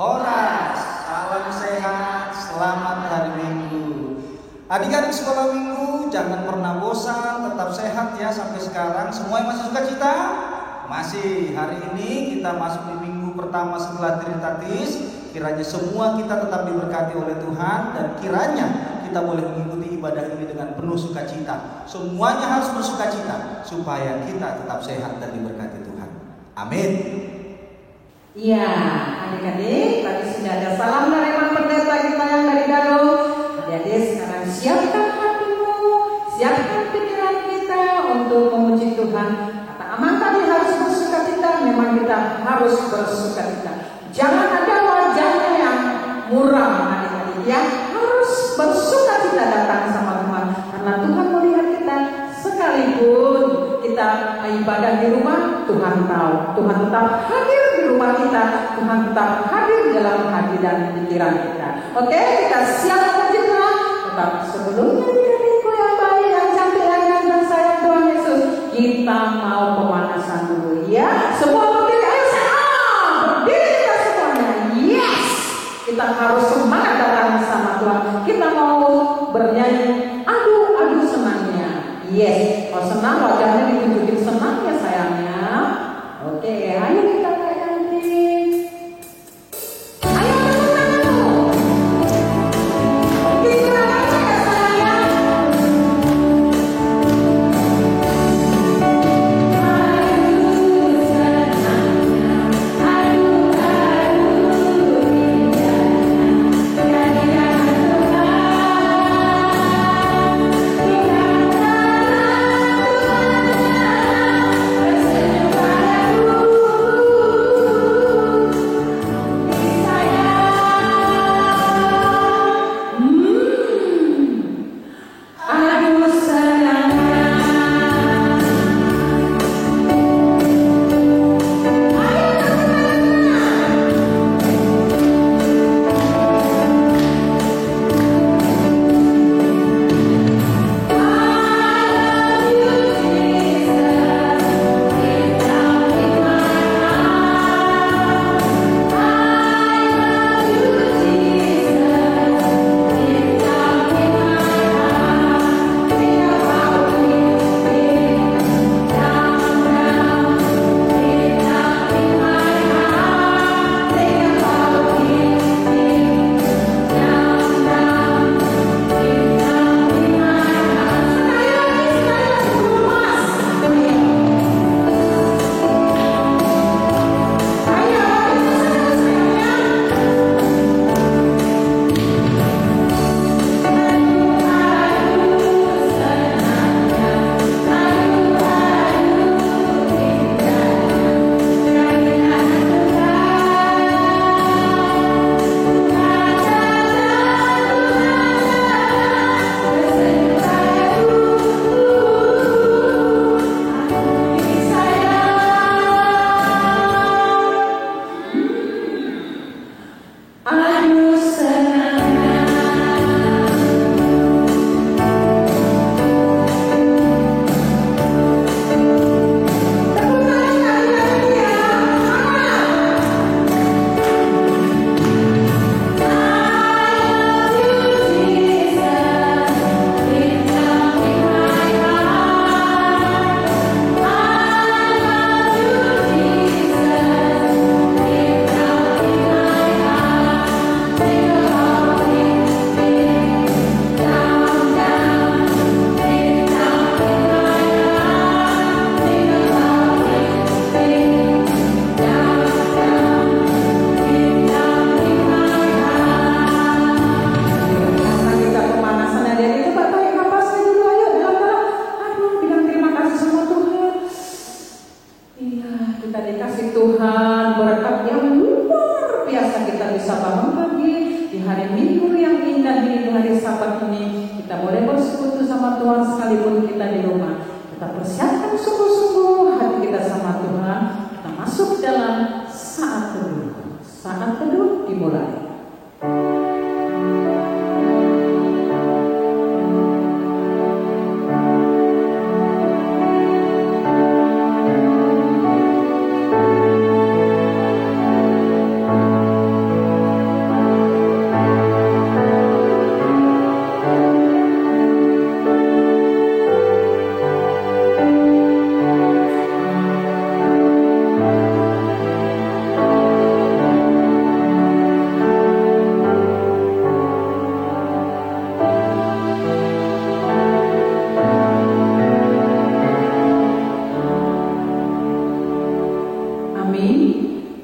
Horas, salam sehat, selamat hari Minggu. Adik-adik sekolah minggu, jangan pernah bosan, tetap sehat ya sampai sekarang. Semuanya masih suka cita? Masih. Hari ini kita masuk di minggu pertama setelah Trinitatis. Kiranya semua kita tetap diberkati oleh Tuhan dan kiranya kita boleh mengikuti ibadah ini dengan penuh sukacita. Semuanya harus bersukacita supaya kita tetap sehat dan diberkati Tuhan. Amin. Iya, adik-adik, tadi sudah ada salam dari Pak Pendeta kita yang dari Dado. Adik-adik sekarang siapkan hatimu, siapkan pikiran kita untuk memuji Tuhan. Kata Aman tadi harus bersukacita, memang kita harus bersukacita. Jangan ada wajahnya yang muram, adik-adik ya. Harus bersukacita datang sama Tuhan, karena Tuhan melihat kita sekalipun kita ibadah di rumah, Tuhan tahu. Tuhan tetap hadir di rumah kita, Tuhan tetap hadir dalam hati dan pikiran kita. Oke, kita siap berjumpa. Tetap sebelumnya adik-adikku yang baik, yang cantik, yang ganteng, sayang Tuhan Yesus, kita mau pemanasan dulu ya. Semua berdiri, ayo sama berdiri kita semuanya. Yes, kita harus semangat datang sama Tuhan. Kita mau bernyanyi adu senangnya. Yes, kalau senang wajahnya ditunjukin senang ya sayangnya. Oke, ayo kita nyanyi. Ayo teman-teman. Kita aja ya sayang.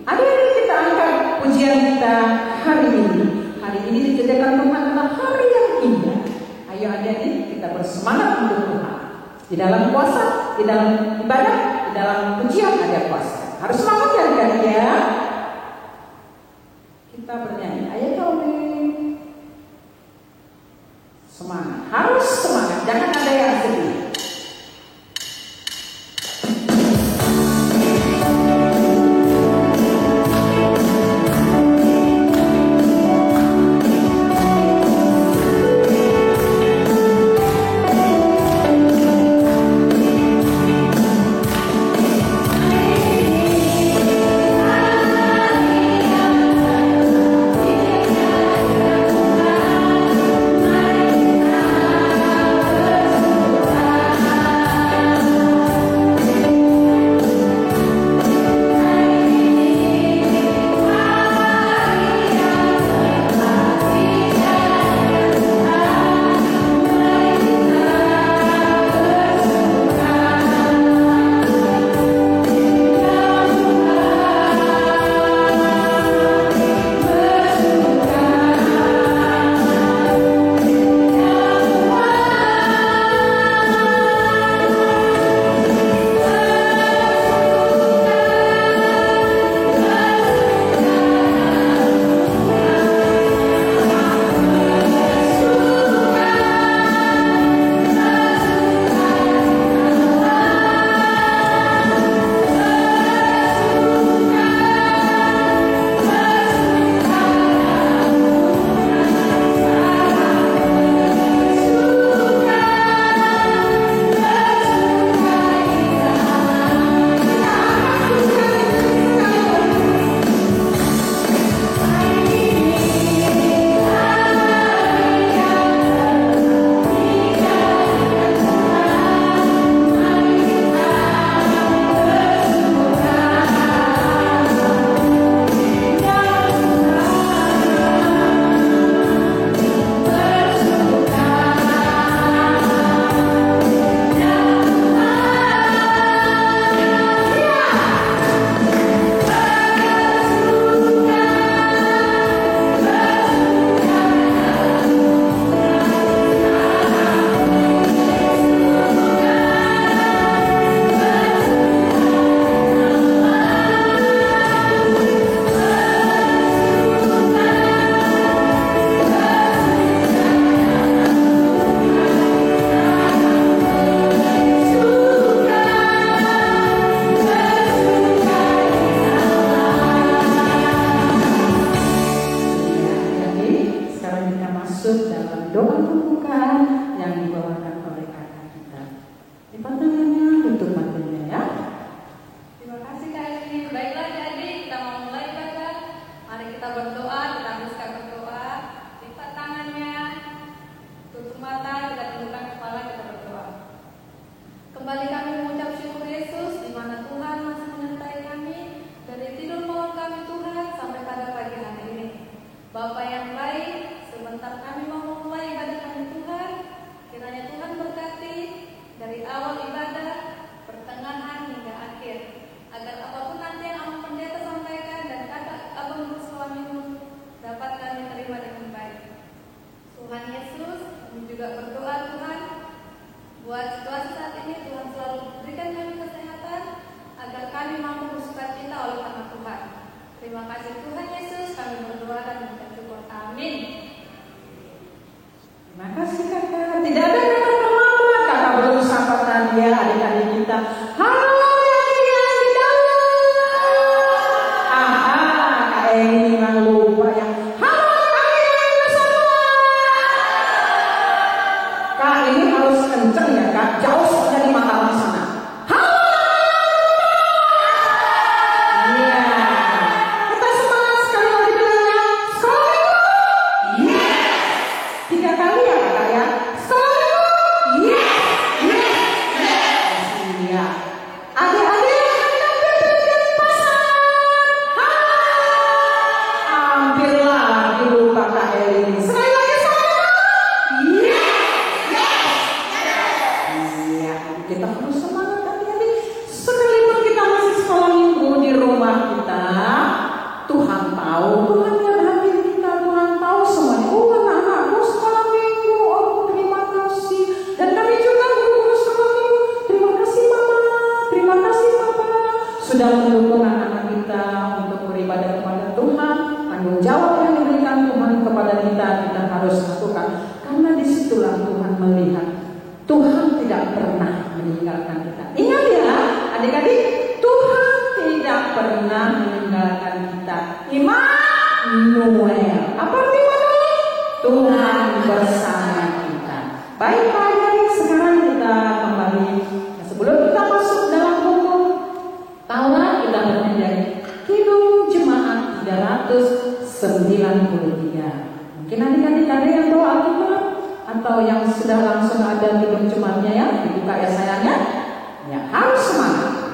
Adik-adik, kita angkat pujian kita hari ini. Hari ini dijadikan Tuhan adalah hari yang indah. Ayo adik-adik, kita bersemangat untuk Tuhan. Di dalam puasa, di dalam ibadah, di dalam pujian ada puasa. Harus semangat ya adik-adik ya. Kita bernyanyi, ayo Tauling. Semangat, harus semangat, jangan ada yang sedih. Hãy subscribe cho kênh Ghiền Mì Gõ để không bỏ lỡ tanggung jawab yang diberikan Tuhan kepada kita, kita harus lakukan. Karena disitulah Tuhan melihat. Tuhan tidak pernah meninggalkan kita. Ingat ya, adik-adik, Tuhan tidak pernah meninggalkan kita. Immanuel. Apa artinya? Tuhan bersama kita. Baik Pak adik-adik, sekarang kita kembali. Sebelum kita masuk dalam buku Taurat, kita belajar Kidung Jemaat 393. Mungkin adik-adik ada yang bawa Alkitab atau yang sudah langsung ada Kidung Jemaatnya ya, dibuka ya sayangnya. Ya, harus semangat.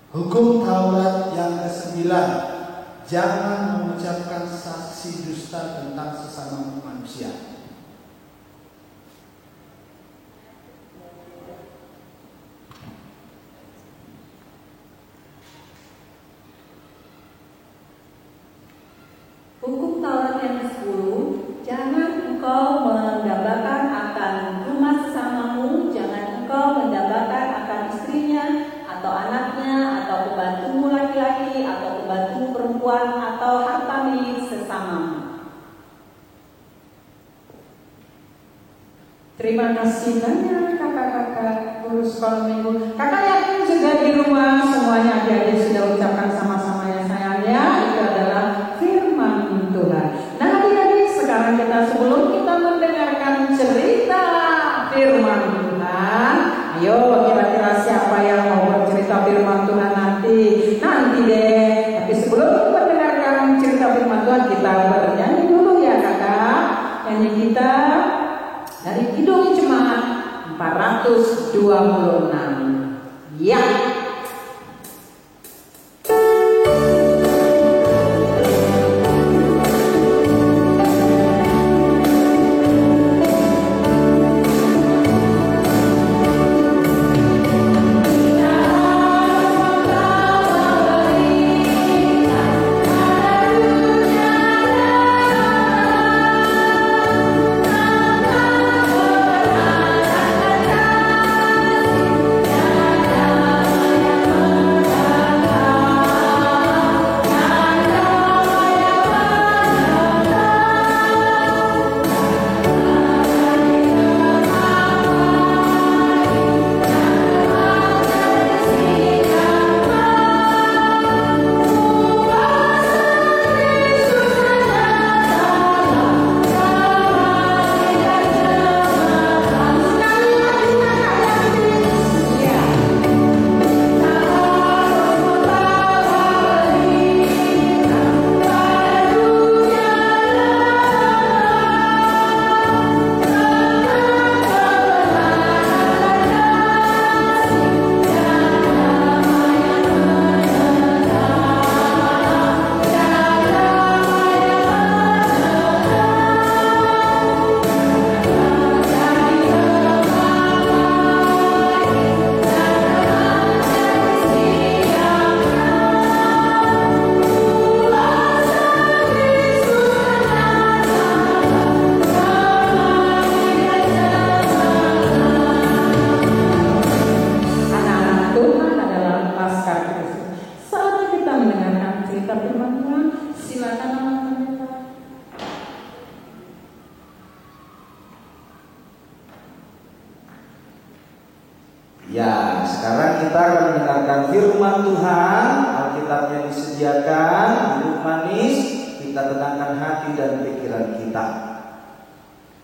Hukum Taurat yang ke-9, jangan mengucapkan saksi dusta tentang sesama manusia. Hukum Taurat yang ke-10, jangan engkau mendambakan akan rumah sesamamu, jangan engkau mendambakan akan istrinya, atau anaknya, atau pembantumu laki-laki, atau pembantumu perempuan, atau harta milik sesamamu. Terima kasih banyak kakak-kakak guru sekolah minggu. Kakak yakin juga di rumah semuanya adik-adik sudah ucapkan sama-sama ya sayang ya. Itu adalah firman Tuhan. Nah adik-adik sekarang sebelum kita mendengarkan cerita firman Tuhan, ayo kira-kira siapa yang mau bercerita firman Tuhan nanti deh. Tapi sebelum mendengarkan cerita firman Tuhan, kita bernyanyi dulu ya kakak. Nyanyi kita dari Kidung Jemaat 426. Ya. Ya, sekarang kita akan mendengarkan firman Tuhan. Alkitabnya disediakan, duduk manis, kita tenangkan hati dan pikiran kita.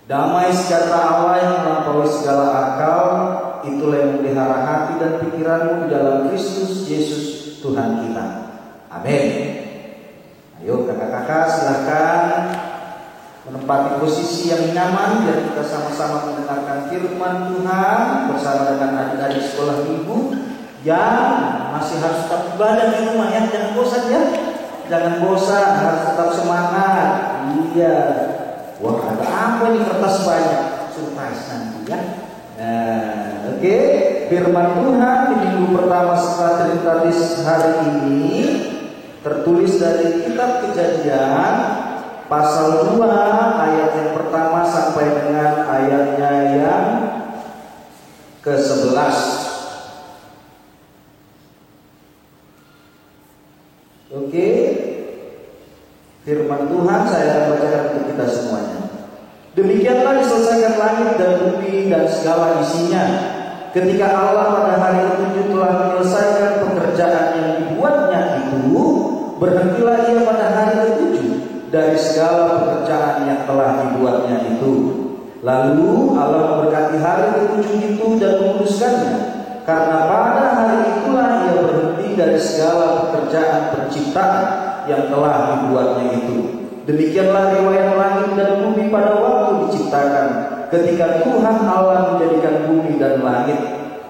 Damai sejahtera Allah yang melampaui segala akal, itulah yang memelihara hati dan pikiranmu di dalam Kristus Yesus Tuhan kita. Amin. Ayo kakak-kakak silahkan menempati posisi yang nyaman biar kita sama-sama mendengarkan firman Tuhan bersama dengan adik-adik sekolah minggu yang masih harus tetap ibadah di rumah ya. Jangan bosan ya. Jangan bosan, harus tetap semangat. Iya. Wah, ada apa ini kertas banyak? Surprise nanti ya. Nah, oke. Firman Tuhan di minggu pertama setelah cerita hari ini tertulis dari kitab Kejadian pasal 2 ayat yang pertama sampai dengan ayatnya yang ke-11. Oke. Firman Tuhan saya akan bacakan untuk kita semuanya. Demikianlah diselesaikan langit dan bumi dan segala isinya. Ketika Allah pada hari ke-7 telah menyelesaikan pekerjaan yang dibuatnya itu, berhentilah ia pada hari ke-7 dari segala pekerjaan yang telah dibuatnya itu. Lalu Allah memberkati hari ke-7 itu dan menguduskannya, karena pada hari itulah ia berhenti dari segala pekerjaan penciptaan yang telah dibuatnya itu. Demikianlah riwayat langit dan bumi pada waktu diciptakan, ketika Tuhan Allah menjadikan bumi dan langit.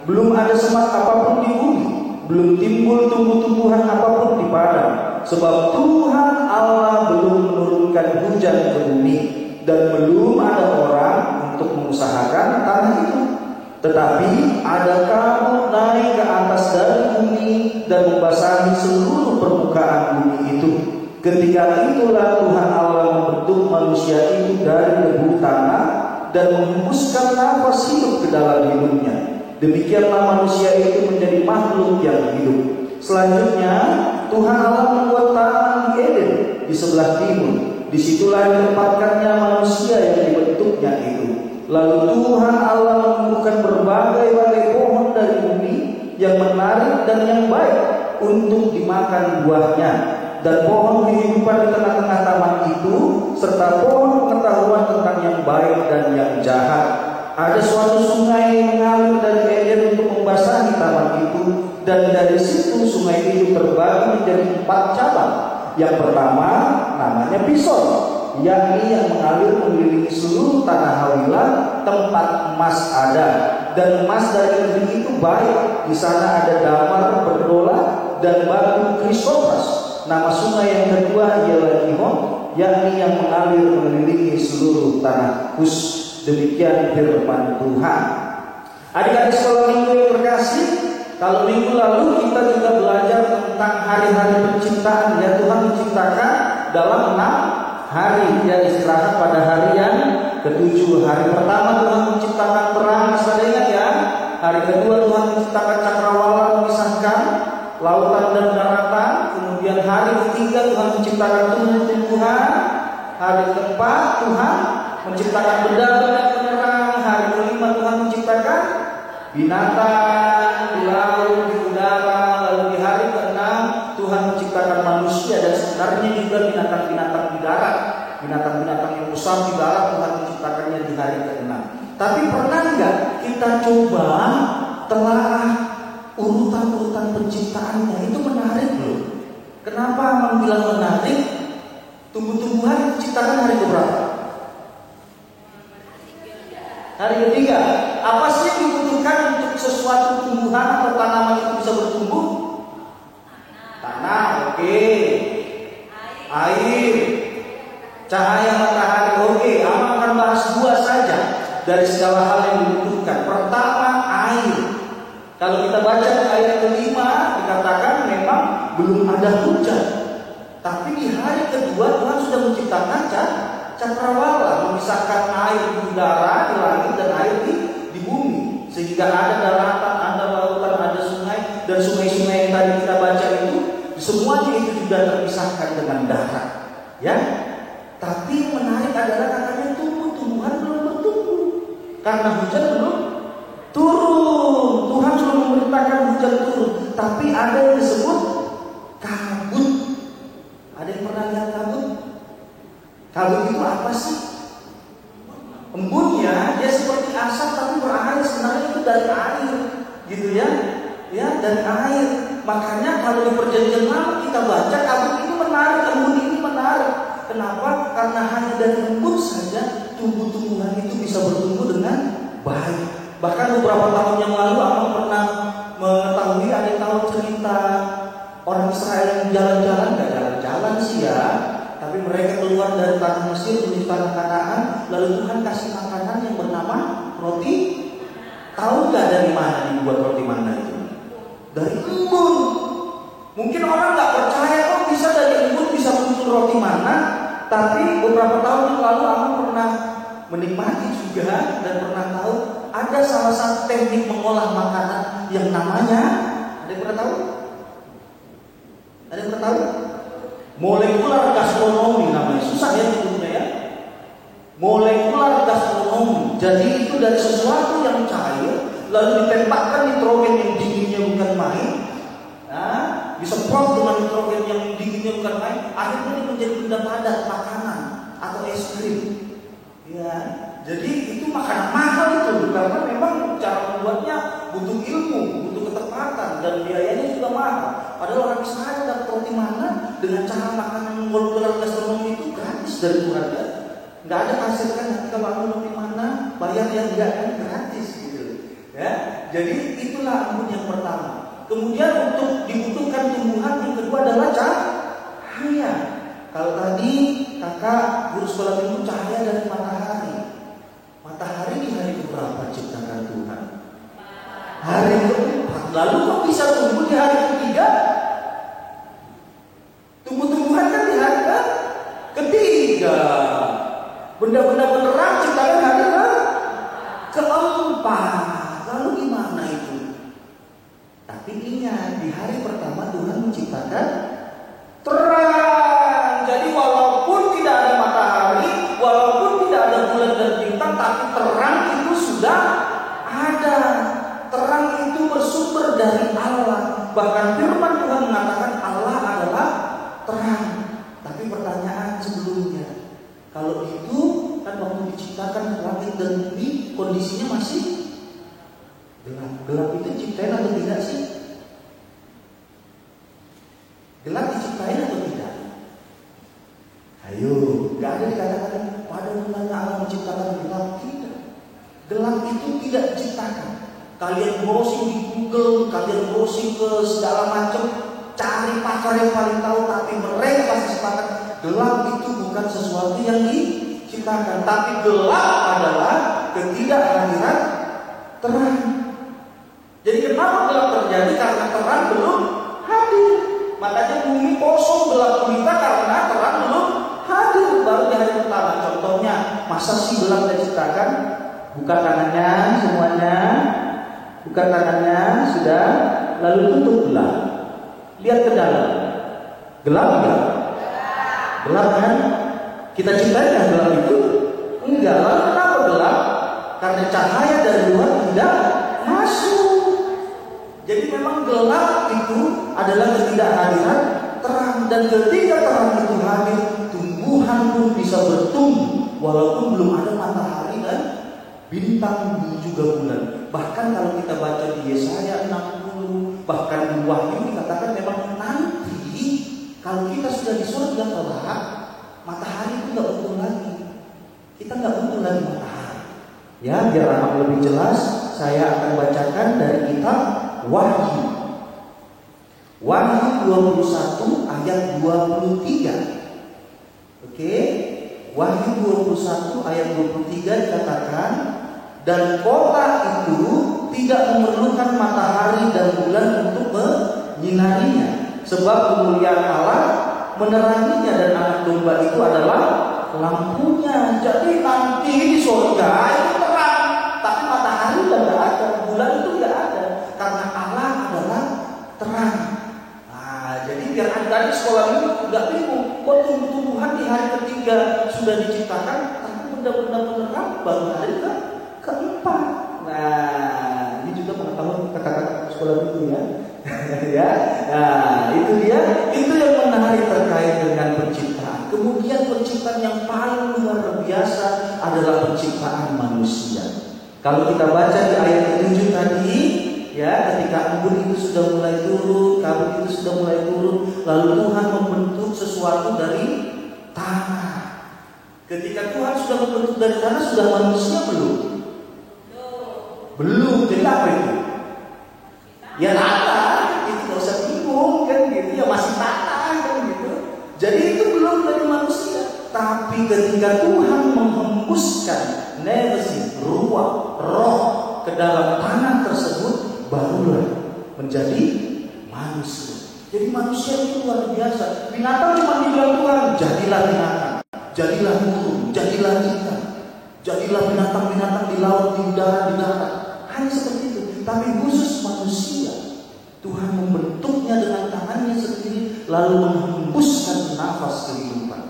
Belum ada semak apapun di bumi, belum timbul tumbuh-tumbuhan apapun di padang, sebab Tuhan Allah belum menurunkan hujan ke bumi, dan belum ada orang untuk mengusahakan tanah itu. Tetapi ada kabut naik ke atas dari bumi dan membasahi seluruh permukaan bumi itu. Ketika itulah Tuhan Allah membentuk manusia itu dari debu tanah dan menghembuskan nafas hidup ke dalam hidungnya. Demikianlah manusia itu menjadi makhluk yang hidup. Selanjutnya Tuhan Allah membuat taman di Eden di sebelah timur. Disitulah ditempatkannya manusia yang dibentuknya itu. Lalu Tuhan Allah menumbuhkan berbagai-bagai pohon dari bumi yang menarik dan yang baik untuk dimakan buahnya, dan pohon kehidupan di tengah-tengah taman itu, serta pohon pengetahuan tentang yang baik dan yang jahat. Ada suatu sungai yang mengalir dari Eden untuk membasahi taman itu, dan dari situ sungai itu terbagi menjadi 4 cabang. Yang pertama namanya Pison, yakni yang mengalir mengelilingi seluruh tanah Hawilah, tempat emas ada, dan emas dari negeri itu baik. Di sana ada damar berdola dan batu krisopras. Nama sungai yang kedua ialah Gihon, yakni yang mengalir mengelilingi seluruh tanah Kus. Demikian firman Tuhan. Adik-adik sekolah minggu yang terkasih, kalau minggu lalu kita juga belajar tentang hari-hari penciptaan. Ya, Tuhan menciptakan dalam 6 hari. Ya, istirahat pada hari yang ke-7. Hari pertama Tuhan menciptakan terang, masih ingat ya. Hari kedua Tuhan menciptakan cakrawala memisahkan lautan dan daratan. Kemudian hari ketiga Tuhan menciptakan tumbuh-tumbuhan. Hari keempat Tuhan menciptakan benda-benda penerang. Hari kelima Tuhan menciptakan binatang di laut, di udara. Lalu di hari ke-6 Tuhan menciptakan manusia, dan sebenarnya juga binatang-binatang di darat. Binatang-binatang yang besar di darat Tuhan menciptakannya di hari ke-6. Tapi pernah nggak kita coba telaah urutan-urutan penciptaannya? Itu menarik loh. Kenapa Amang bilang menarik? Tumbuh-tumbuhan diciptakan hari keberapa? Hari ketiga. Apa sih yang dibutuhkan untuk sesuatu tumbuhan atau tanaman itu bisa bertumbuh? Tanah, oke. Air, cahaya matahari, oke. Amang akan bahas 2 saja dari segala hal yang dibutuhkan. Pertama, air. Kalau kita baca di ayat kelima, dikatakan memang belum ada hujan. Tapi di hari kedua Tuhan sudah menciptakan cakrawala, memisahkan air di udara, di langit, dan air di bumi, sehingga ada daratan, ada lautan, ada sungai, dan sungai-sungai yang tadi kita baca itu semuanya itu juga terpisahkan dengan darat. Ya, tapi menarik adalah katanya tumbuh-tumbuhan belum bertumbuh karena hujan belum turun. Tuhan sudah memerintahkan hujan turun, tapi ada yang disebut kabut. Ada yang pernah lihat kabut? Kabut itu apa sih? Embunnya dia seperti asap tapi berair, sebenarnya itu dari air, gitu ya? Ya, dari air. Makanya kalau di Perjanjian Lama kita baca kabut itu menarik, embun ini menarik. Kenapa? Karena hanya dari embun saja tumbuh-tumbuhan itu bisa bertumbuh dengan baik. Bahkan beberapa tahun yang lalu Amang pernah mengetahui, ada yang tahu cerita orang Israel yang jalan-jalan, nggak jalan-jalan sih ya, tapi mereka keluar dari tanah Mesir menuju tanah Kanaan, lalu Tuhan kasih makanan yang bernama roti. Tahu nggak dari mana dibuat roti mana itu? Dari embun. Mungkin orang nggak percaya kok bisa dari embun bisa muncul roti mana, tapi beberapa tahun yang lalu aku pernah menikmati juga dan pernah tahu ada salah satu teknik mengolah makanan yang namanya, ada yang pernah tahu? Ada yang pernah tahu? Molekular gastronomi namanya. Susah ya nyebutnya ya. Molekular gastronomi. Jadi itu dari sesuatu yang cair lalu ditembakkan nitrogen yang dinginnya bukan main. Nah, disemprot dengan nitrogen yang dinginnya bukan main, akhirnya dia menjadi benda padat, makanan atau es krim. Ya, jadi itu makanan mahal itu karena memang cara membuatnya butuh ilmu, butuh ketepatan, dan biayanya juga mahal. Padahal orang Israel dapat roti mana dengan cara makanan molekular gastronomi itu gratis dari Tuhan. Nggak ada kasir kan, nanti kalau aku roti mana bayar yang enggak kan, gratis gitu. Ya, jadi itulah embun yang pertama. Kemudian untuk dibutuhkan tumbuhan yang kedua adalah cahaya. Kalau tadi kakak guru sekolah minggu cahaya dari matahari. Matahari di hari keberapa ciptakan Tuhan? Hari keempat. Lalu kok bisa tumbuh di hari ketiga? Tumbuh-tumbuhan kan di hari ketiga. Benda-benda penerang ciptakan hari keempat. Lalu gimana itu? Tapi ingat, di hari pertama Tuhan menciptakan terang. Jadi walaupun tidak ada matahari, walaupun tidak ada bulan dan bintang, tapi terang dari Allah. Bahkan firman Tuhan mengatakan Allah adalah terang. Tapi pertanyaan sebelumnya, kalau itu kan waktu diciptakan langit dan bumi kondisinya masih gelap. Gelap itu diciptain atau tidak sih? Gelap diciptain atau tidak? Ayo, gak ada dikatakan pada mulanya Allah menciptakan gelap. Tidak. Gelap itu tidak diciptakan. Kalian browsing di Google, kalian browsing ke segala macam, cari pakar yang paling tahu, tapi mereka pasti sepakat gelap itu bukan sesuatu yang diciptakan, tapi gelap adalah ketidakhadiran terang. Jadi kenapa gelap terjadi? Karena terang belum hadir. Makanya bumi kosong gelap gulita karena terang belum hadir. Baru di hari pertama. Contohnya, masa sih gelap diciptakan? Buka tangannya semuanya. Buka tangannya, sudah. Lalu tutup gelap. Lihat ke dalam. Gelap enggak? Gelap kan? Kita ciptakan gelap itu? Enggak. Lalu kenapa gelap? Karena cahaya dari luar tidak masuk. Jadi memang gelap itu adalah ketidakhadiran terang. Dan ketika terang itu hadir, tumbuhan pun bisa bertumbuh walaupun belum ada matahari dan bintang juga bulan. Bahkan kalau kita baca di Yesaya 60, bahkan di Wahyu dikatakan memang nanti kalau kita sudah di surga kelak, matahari itu nggak butuh lagi. Kita nggak butuh lagi matahari. Ya, biar anak lebih jelas, saya akan bacakan dari kitab Wahyu. Wahyu 21 ayat 23. Oke. Wahyu 21 ayat 23 dikatakan, dan kota itu tidak memerlukan matahari dan bulan untuk menyinarinya, sebab kemuliaan Allah meneranginya dan anak domba itu adalah lampunya. Jadi nanti di surga itu terang, tapi matahari udah nggak ada, bulan itu nggak ada, karena Allah adalah terang. Nah, jadi biar anda di sekolah ini nggak bingung, kok tumbuh-tumbuhan di hari ketiga sudah diciptakan, tapi benda-benda penerang baru hari keempat. Nah, ini juga pengetahuan kakak-kakak sekolah itu ya. Ya, nah itu dia, itu yang menarik terkait dengan penciptaan. Kemudian penciptaan yang paling luar biasa adalah penciptaan manusia. Kalau kita baca di ayat ke-7 tadi, ya, ketika embun itu sudah mulai turun, kabut itu sudah mulai turun, lalu Tuhan membentuk sesuatu dari tanah. Ketika Tuhan sudah membentuk dari tanah, sudah manusia belum? Belum. Jadi apa itu? Ya tanah, itu gak usah bingung kan gitu, ya masih tanah kan gitu. Jadi itu belum dari manusia. Tapi ketika Tuhan menghembuskan nefsi, ruah, roh ke dalam tanah tersebut, barulah menjadi manusia. Jadi manusia itu luar biasa. Binatang cuma dibilang Tuhan, jadilah binatang, jadilah burung, jadilah ikan, jadilah binatang-binatang di laut, di udara, di darat. Hanya seperti itu. Tapi khusus manusia, Tuhan membentuknya dengan tangannya sendiri, lalu menghembuskan nafas kehidupan.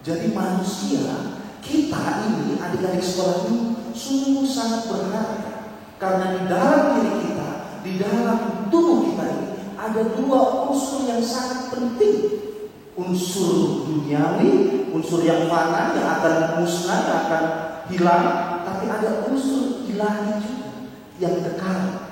Jadi manusia, kita ini adik-adik sekolah ini sungguh sangat berharga. Karena di dalam diri kita, di dalam tubuh kita ini ada dua unsur yang sangat penting. Unsur duniawi, unsur yang fana, yang akan musnah, yang akan hilang. Tapi ada unsur ilahi juga yang kekal,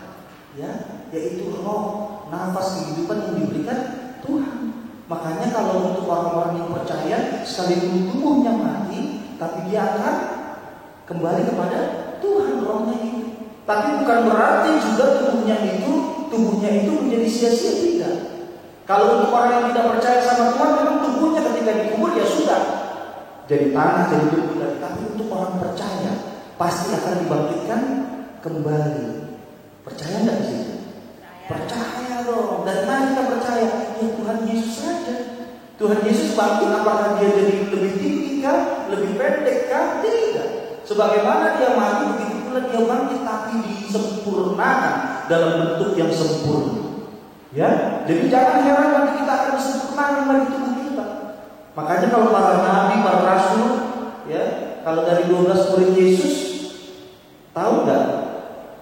ya, yaitu roh, nafas kehidupan yang diberikan Tuhan. Makanya kalau untuk orang-orang yang percaya, sekalipun tubuhnya mati, tapi dia akan kembali kepada Tuhan rohnya itu. Tapi bukan berarti juga tubuhnya itu menjadi sia-sia, tidak. Kalau untuk orang yang tidak percaya sama Tuhan, memang tubuhnya ketika dikubur ya sudah jadi tanah, jadi debu. Tapi untuk orang percaya pasti akan dibangkitkan kembali. Percaya nggak di situ? Percaya dong. Dari mana kita percaya? Ya Tuhan Yesus saja. Tuhan Yesus bangkit, apakah dia jadi lebih tinggi kah? Lebih pendek kah? Tidak. Sebagaimana dia mati, begitu pula dia bangkit, tapi disempurnakan dalam bentuk yang sempurna. Ya, jadi jangan heran nanti kita akan disempurnakan lagi tubuh kita. Makanya kalau para nabi, para rasul, ya, kalau dari 12 murid Yesus, tahu nggak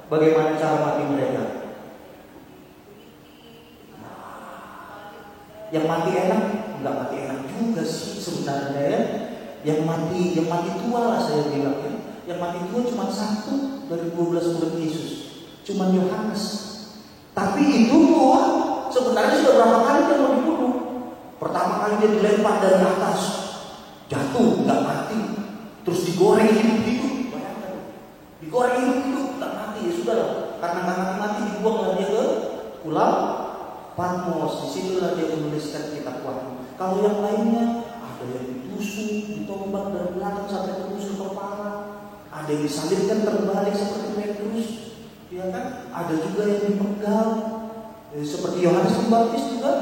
bagaimana cara mati mereka? Yang mati enak, nggak mati enak juga sih sebenarnya ya. Yang mati tua lah saya bilang ya. Yang mati tua cuma satu dari 12 murid Yesus, cuma Yohanes. Tapi itu pun sebenarnya sudah berapa kali dia mau dibunuh. Pertama kali dia dilempar dari atas, jatuh, nggak mati. Terus digoreng hidup-hidup, bayangkan. Digoreng hidup-hidup, nggak mati, ya sudah lah. Karena nggak mati-mati dibuanglah dia ke pulau Patmos. Disinilah dia menuliskan kitab Wahyu. Kalau yang lainnya ada yang ditusuk, ditombak dari belakang sampai tertusuk kepala. Ada yang disalibkan terbalik seperti Petrus, ya kan? Ada juga yang dipenggal, seperti Yohanes Pembaptis juga,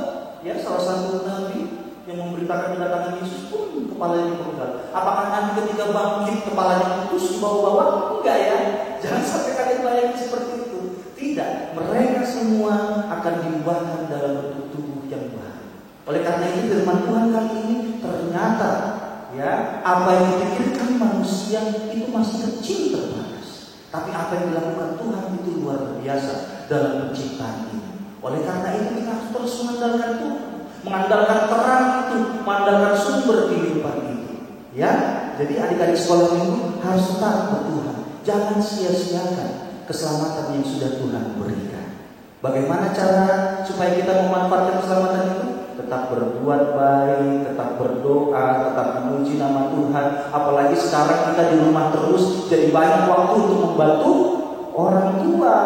ya salah satu nabi yang memberitakan kedatangan Yesus pun kepalanya dipenggal. Apakah nanti ketika bangkit kepalanya putus bawa-bawa? Enggak ya. Jangan sampai kalian bayangin seperti itu. Tidak, mereka semua akan diubahkan dalam bentuk tubuh yang baru. Oleh karena itu firman Tuhan kali ini ternyata ya, apa yang dipikirkan manusia itu masih kecil terbatas. Tapi apa yang dilakukan Tuhan itu luar biasa dalam penciptaan ini. Oleh karena itu kita harus terus mengandalkan Tuhan, mengandalkan terang itu, mengandalkan sumber kehidupan itu. Ya, jadi adik-adik sekolah minggu harus tetap bertuhan. Jangan sia-siakan keselamatan yang sudah Tuhan berikan. Bagaimana cara supaya kita memanfaatkan keselamatan itu? Tetap berbuat baik, tetap berdoa, tetap memuji nama Tuhan. Apalagi sekarang kita di rumah terus, jadi banyak waktu untuk membantu orang tua.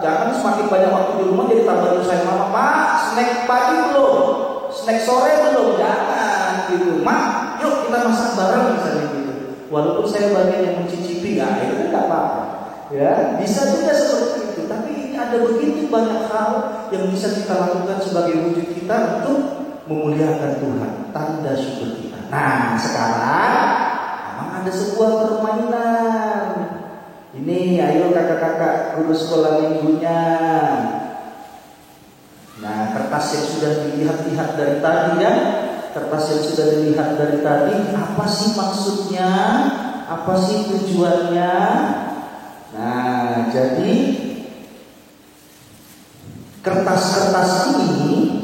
Jangan semakin banyak waktu di rumah jadi tambah nyusahin mama. Pak, snack pagi belum? Snack sore belum? Jangan gitu. Mak, yuk kita masak bareng misalnya gitu. Walaupun saya bagian yang mencicipi, ya itu nggak apa-apa. Ya, bisa juga seperti itu. Tapi ini ada begitu banyak hal yang bisa kita lakukan sebagai wujud kita untuk memuliakan Tuhan, tanda syukur kita. Nah, sekarang memang ada sebuah permainan. Ini, ayo kakak-kakak guru sekolah minggunya. Nah, kertas yang sudah dilihat-lihat dari tadi ya, kertas yang sudah dilihat dari tadi, apa sih maksudnya? Apa sih tujuannya? Nah, jadi kertas-kertas ini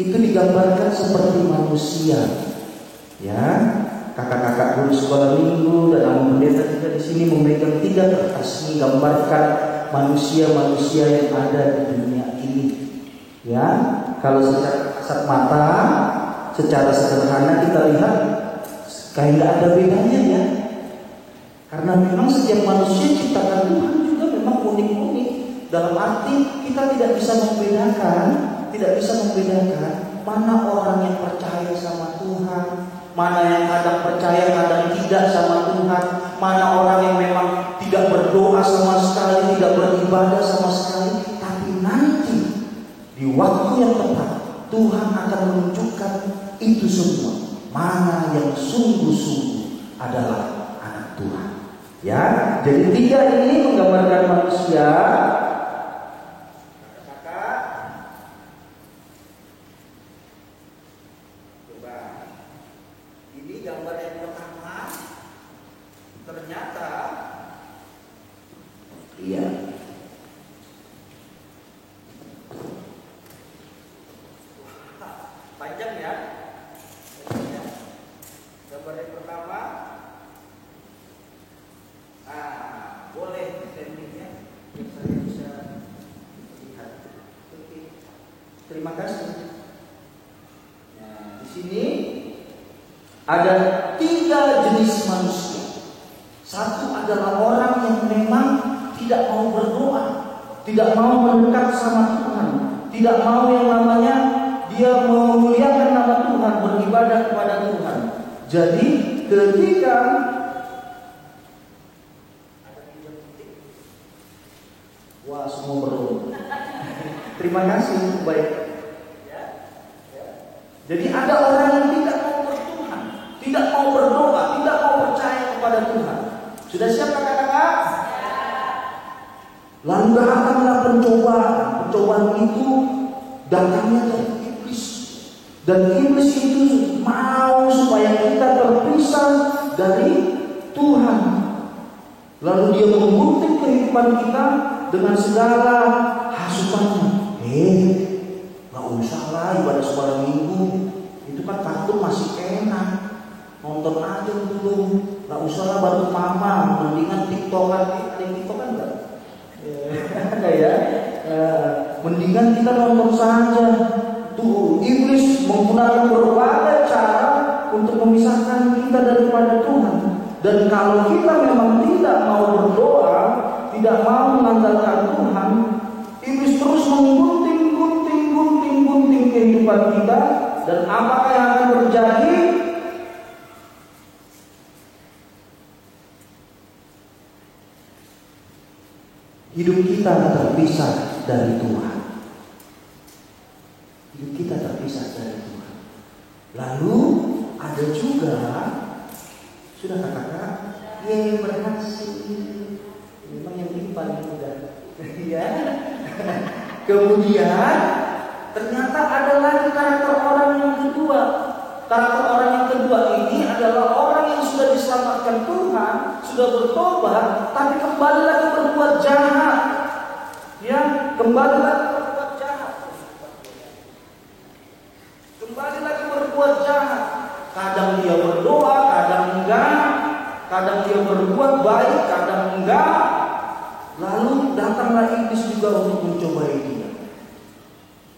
itu digambarkan seperti manusia, ya. Kakak-kakak guru sekolah minggu dan Amu Pendeta juga di sini memegang 3 kertas ini gambarkan manusia-manusia yang ada di dunia ini, ya. Kalau secara kasat mata, secara sederhana kita lihat kayak nggak ada bedanya ya. Karena memang setiap manusia ciptakan Tuhan juga memang unik-unik. Dalam arti kita tidak bisa membedakan mana orang yang percaya sama Tuhan, mana yang kadang percaya kadang tidak sama Tuhan, mana orang yang memang tidak berdoa sama sekali, tidak beribadah sama sekali. Tapi nanti di waktu yang tepat Tuhan akan menunjukkan itu semua, mana yang sungguh-sungguh adalah anak Tuhan. Ya, jadi 3 ini menggambarkan manusia. Kakak, coba. Ini gambar yang pertama. Ternyata, iya. Panjang ya. Gambar yang pertama. Boleh settingnya biar saya bisa lihat. Oke. Terima kasih. Nah, di sini ada 3 jenis manusia. Satu adalah orang yang memang tidak mau berdoa, tidak mau mendekat sama Tuhan, tidak mau yang namanya dia memuliakan nama Tuhan, beribadah kepada Tuhan. Jadi ketika wah, semua berdoa. Terima kasih, baik. Jadi ada orang yang tidak mau bertuhan, tidak mau berdoa, tidak mau percaya kepada Tuhan. Sudah siap kakak-kakak? Lalu datanglah pencobaan. Pencobaan itu datangnya dari iblis. Dan iblis itu mau supaya kita terpisah dari Tuhan. Lalu dia menggunting kehidupan kita dengan segala hasutannya. Gak usah lah ibadah sekolah minggu, itu kan kartun masih enak, nonton aja dulu, nggak usah lah bantu mama, mendingan tiktokan enggak, ya, mendingan kita nonton saja. Tuh iblis menggunakan berbagai cara untuk memisahkan kita daripada Tuhan. Dan kalau kita memang tidak mau berdoa, tidak mau mengandalkan Tuhan, iblis terus menggunting kehidupan kita. Dan apakah yang akan terjadi? Hidup kita terpisah dari Tuhan. Hidup kita terpisah dari Tuhan. Lalu ada juga, sudah katakan, berhasil. Memang yang ini paling mudah. Ya. Kemudian ternyata ada lagi karakter orang yang kedua. Karakter orang yang kedua ini adalah orang yang sudah diselamatkan Tuhan, sudah bertobat, tapi kembali lagi berbuat jahat. Ya, kembali lagi berbuat jahat. Kembali lagi berbuat jahat. Kadang dia berdoa, kadang enggak. Kadang dia berbuat baik, kadang enggak. Lalu datanglah iblis juga untuk mencobai dia.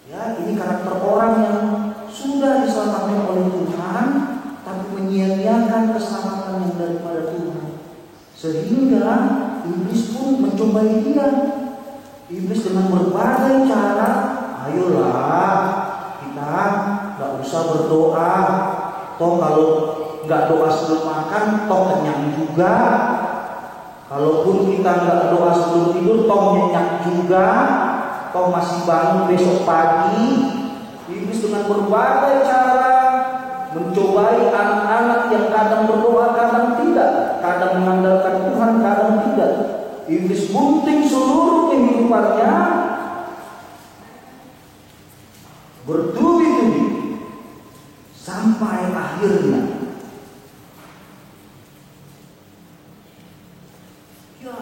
Ya, ini karakter orang yang sudah diselamatkan oleh Tuhan, tapi menyia-nyiakan keselamatan yang daripada Tuhan. Sehingga iblis pun mencobai dia. Iblis dengan berbagai cara, ayolah kita nggak usah berdoa. Toh kalau nggak doa sebelum makan, toh kenyang juga. Kalaupun kita nggak doa sebelum tidur, toh nyenyak juga. Toh masih bangun besok pagi. Iblis dengan berbagai cara mencobai anak-anak yang kadang berdoa, kadang tidak, kadang mengandalkan Tuhan, kadang tidak. Iblis gunting seluruh kehidupannya, bertubi-tubi, sampai akhirnya ya,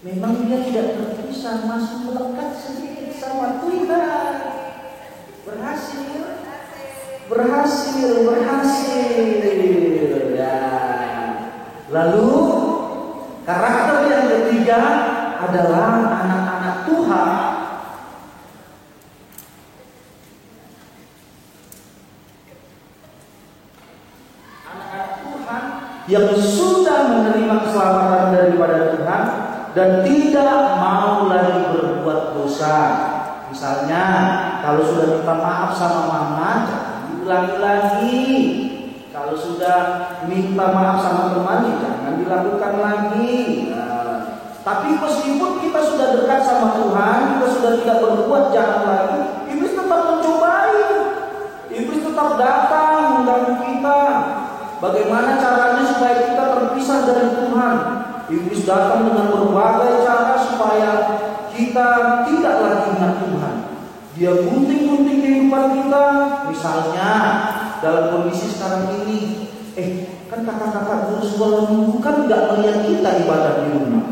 memang dia tidak terpisah, masih melekat sedikit sama Tuhan. Berhasil ya. Lalu karakter yang ketiga adalah anak-anak Tuhan. Anak-anak Tuhan yang sudah menerima keselamatan daripada Tuhan dan tidak mau lagi berbuat dosa. Misalnya, kalau sudah minta maaf sama mama, jangan diulangi lagi. Kalau sudah minta maaf sama teman, jangan dilakukan lagi. Nah, tapi meskipun kita sudah dekat sama Tuhan, kita sudah tidak berbuat jahat lagi, iblis tetap mencobai. Iblis tetap datang mengganggu kita. Bagaimana caranya supaya kita terpisah dari Tuhan? Iblis datang dengan berbagai cara supaya kita tidak lagi ingat Tuhan. Dia gunting-gunting kehidupan kita. Misalnya dalam kondisi sekarang ini, kan kakak-kakak guru sekolah minggu kan nggak melihat kita ibadah di rumah.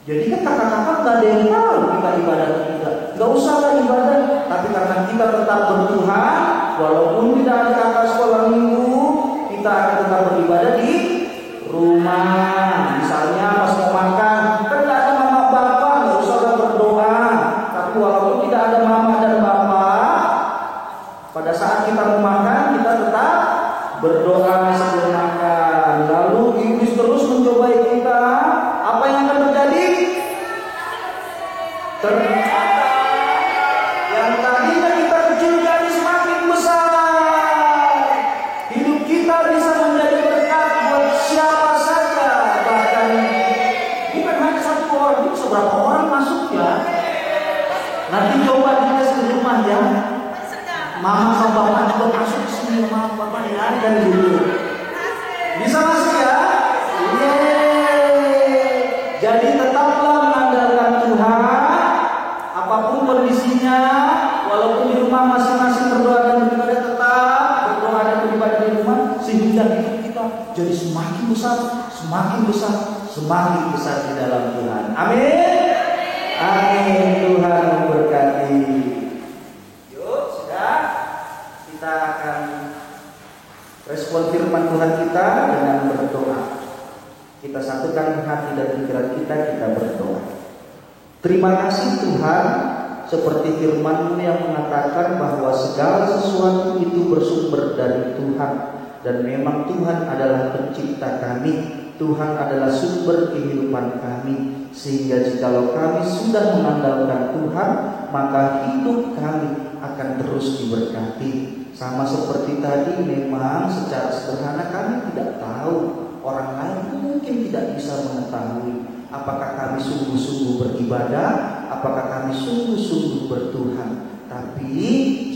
Jadi kan kakak-kakak nggak ada yang tahu kita ibadah kita. Nggak usahlah ibadah, tapi karena kita tetap bertuhan, walaupun tidak ada kakak sekolah minggu, kita akan tetap beribadah di rumah. Misalnya pas mau makan, kan nggak ada mama bapak, nggak usahlah berdoa. Tapi walaupun tidak ada mama dan bapak, pada saat kita mau makan, kita tetap berdoa sebelum makan. Lalu iblis terus mencobai kita. Apa yang akan terjadi? Ternyata yang tadinya kita kecil jadi semakin besar. Hidup kita bisa menjadi berkat buat siapa saja. Bahkan bukan hanya satu orang, bisa berapa orang masuk ya. Nanti coba dites di rumah ya. Mama sama bapak juga masuk ke sini, mama bapak ya, dan gitu. Bisa masuk ya? Jadi tetaplah mengandalkan Tuhan, apapun kondisinya, walaupun di rumah masing-masing berdoa dan beribadah, tetap berdoa dan beribadah di rumah, sehingga hidup kita jadi semakin besar, semakin besar di dalam Tuhan. Amin. Amin. Tuhan memberkati. Respon firman Tuhan kita dengan berdoa. Kita satukan hati dan pikiran kita berdoa. Terima kasih Tuhan, seperti firman-Mu yang mengatakan bahwa segala sesuatu itu bersumber dari Tuhan. Dan memang Tuhan adalah pencipta kami. Tuhan adalah sumber kehidupan kami. Sehingga jikalau kami sudah mengandalkan Tuhan, maka hidup kami akan terus diberkati. Sama seperti tadi, memang secara sederhana kami tidak tahu, orang lain mungkin tidak bisa mengetahui apakah kami sungguh-sungguh beribadah, apakah kami sungguh-sungguh bertuhan. Tapi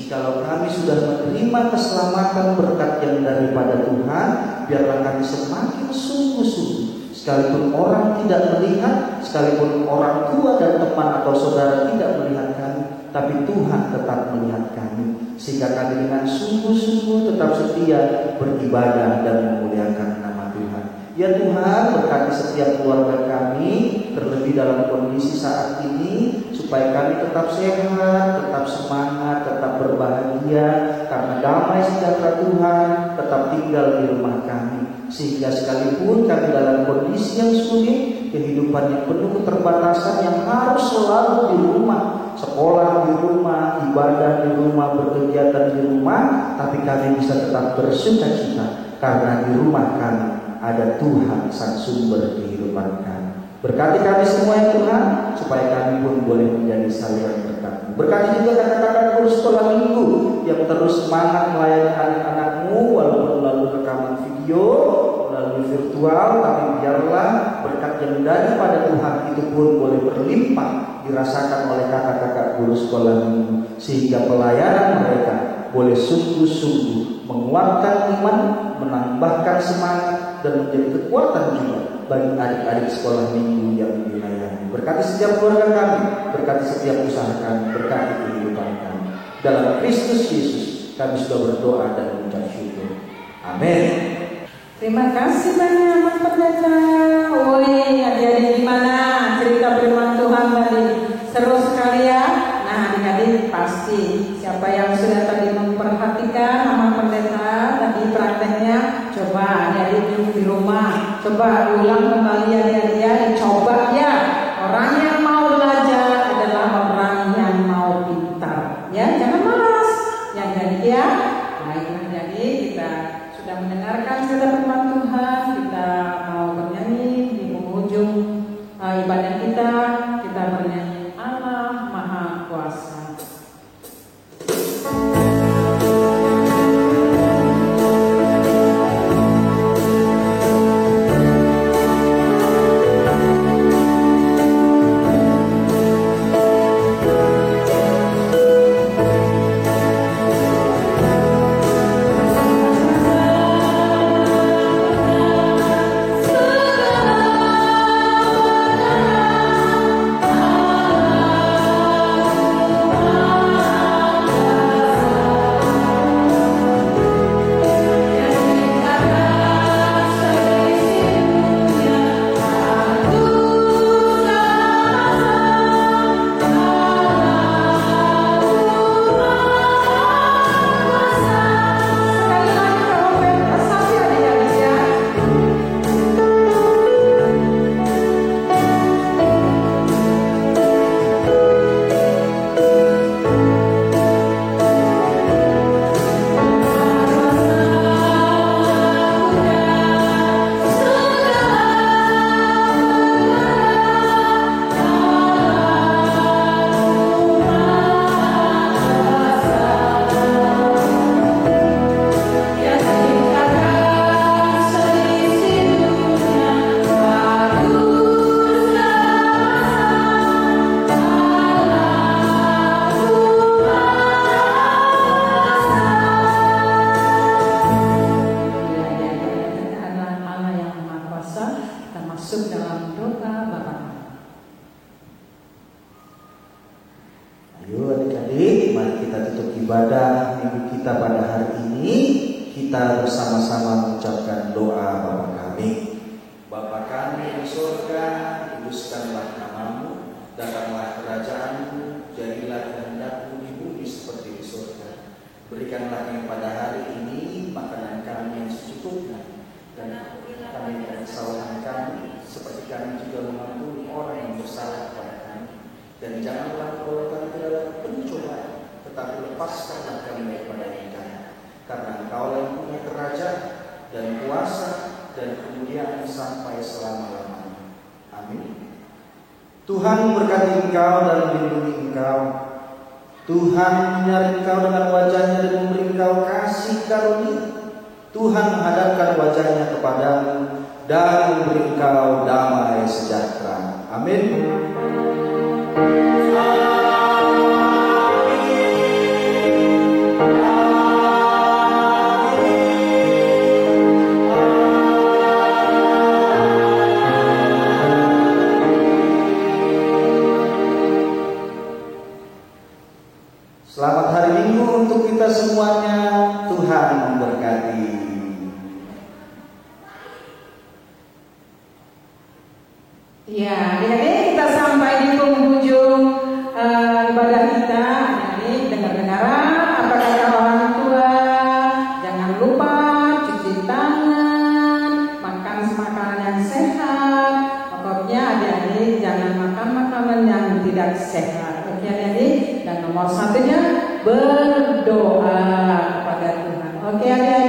jikalau kami sudah menerima keselamatan berkat yang daripada Tuhan, biarlah kami semakin sungguh-sungguh. Sekalipun orang tidak melihat, sekalipun orang tua dan teman atau saudara tidak melihat kami, tapi Tuhan tetap melihat kami. Sehingga kami dengan sungguh-sungguh tetap setia beribadah dan memuliakan nama Tuhan. Ya Tuhan, berkati setiap keluarga kami, terlebih dalam kondisi saat ini, supaya kami tetap sehat, tetap semangat, tetap berbahagia, karena damai sejahtera Tuhan tetap tinggal di rumah kami. Sehingga sekalipun kami dalam kondisi yang sulit, kehidupan yang penuh keterbatasan yang harus selalu di rumah, sekolah di rumah, ibadah di rumah, berkegiatan di rumah, tapi kami bisa tetap bersukacita karena di rumah kami ada Tuhan sang sumber kehidupan kami. Berkati kami semua ya Tuhan, supaya kami pun boleh menjadi saluran berkat-Mu. Berkati juga kakak-kakak guru sekolah minggu yang terus semangat melayani anak-anak-Mu, walaupun melalui rekaman video, melalui virtual, tapi biarlah berkat yang daripada Tuhan itu pun boleh berlimpah dirasakan oleh kakak-kakak guru sekolah minggu, sehingga pelayanan mereka boleh sungguh-sungguh menguatkan iman, menambahkan semangat, dan menjadi kekuatan juga bagi adik-adik sekolah minggu yang dilayani. Berkati setiap keluarga kami, berkati setiap usaha kami, berkati kehidupan kami. Dalam Kristus Yesus kami sudah berdoa dan mengucap syukur. Amin. Terima kasih banyak Mas Pendeta. Woi, adik-adik gimana cerita firman Tuhan tadi? Seru sekali ya. Nah, adik-adik pasti siapa yang sudah tadi memperhatikan Mama Pendeta tadi prakteknya, coba adik-adik di rumah, coba ulang kembali adik-adik ya, coba ya. Orang yang mau belajar adalah orang yang mau pintar. Ya, jangan malas. Ya adik-adik ya. Baik adik-adik, kita sudah mendengarkan cerita firman Tuhan, kita mau bernyanyi di penghujung ibadah kita bernyanyi Allah Maha Kuasa. ibadah minggu kita pada hari ini, kita bersama-sama mengucapkan doa Bapa kami. Bapa kami di surga, kuduskanlah namamu, datanglah kerajaanmu, jadilah kehendak-Mu di bumi seperti di surga. Berikanlah kami pada hari ini makanan kami secukupnya, dan kami kesalahan kami seperti kami juga mengampuni orang yang bersalah kepada kami, dan janganlah membawa kami ke dalam pencobaan, tetapi lepaskanlah kami daripada yang jahat, karena Engkau yang punya kerajaan dan kuasa dan kemuliaan sampai selama-lamanya. Amin. Tuhan memberkati engkau dan melindungi engkau. Tuhan menyinari engkau dengan wajahnya dan memberi engkau kasih karunia. Tuhan menghadapkan wajahnya kepadamu dan memberi engkau damai sejahtera. Amin. Selamat hari Minggu untuk kita semuanya. Tuhan memberkati. Ya, adik-adik, kita sampai di penghujung ibadah kita. Adik-adik, dengar-dengar apa kata orang tua. Jangan lupa cuci tangan, makan makanan yang sehat. Pokoknya adik-adik jangan makan makanan yang tidak sehat. Oke adik-adik. Dan nomor satunya berdoa kepada Tuhan. Oke adik-adik.